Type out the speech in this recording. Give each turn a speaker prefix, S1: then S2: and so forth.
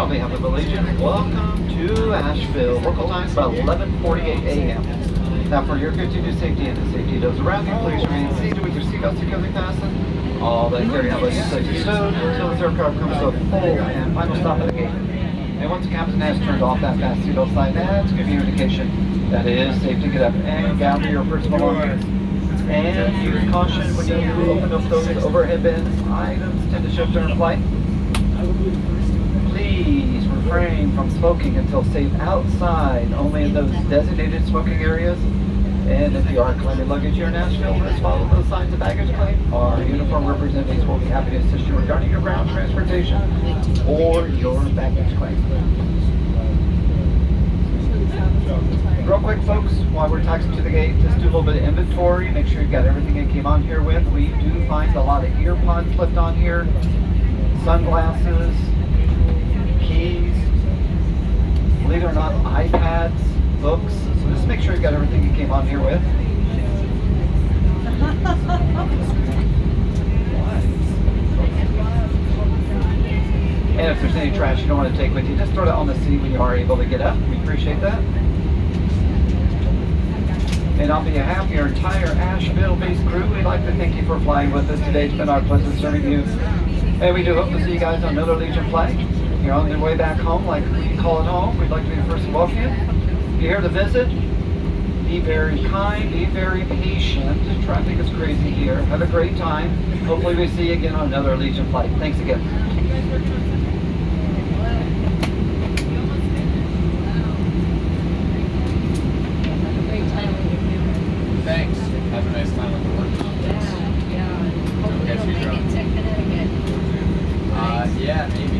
S1: on behalf of Allegiant, welcome to Asheville. Local time is about 11:48 a.m. Now for your continued safety and the safety of those around you, please remain seated with your seatbelt securely fastened. All that carry on is safely stowed until this aircraft comes to a full and final stop at the gate. And once the captain has turned off that fast seatbelt sign, that's going to give you an indication that it is safe to get up and gather your personal belongings. And use caution when you open up those overhead bins. Items tend to shift during flight. Please refrain from smoking until safe outside, only in those designated smoking areas. And if you are claiming luggage here in Asheville, let's follow those signs of baggage claim. Our uniform representatives will be happy to assist you regarding your ground transportation or your baggage claim. Real quick, folks, while we're taxiing to the gate, just do a little bit of inventory. Make sure you've got everything you came on here with. We do find a lot of ear pods flipped on here, sunglasses, keys, believe it or not, iPads, books. So just make sure you got everything you came on here with. And if there's any trash you don't want to take with you, just throw it on the seat when you are able to get up. We appreciate that. And on behalf of your entire Asheville-based crew, we'd like to thank you for flying with us today. It's been our pleasure serving you. And we do hope to see you guys on another Allegiant flight. You're on your way back home, like we call it home. We'd like to be the first to welcome you. If you're here to visit, be very kind, be very patient. Traffic is crazy here. Have a great time. Hopefully we see you again on another Allegiant flight. Thanks again.
S2: Thanks. Have a nice time at work.
S3: Yeah. Hopefully
S2: Don't
S3: you'll
S2: catch you
S3: make it to Connecticut.
S2: Yeah, maybe.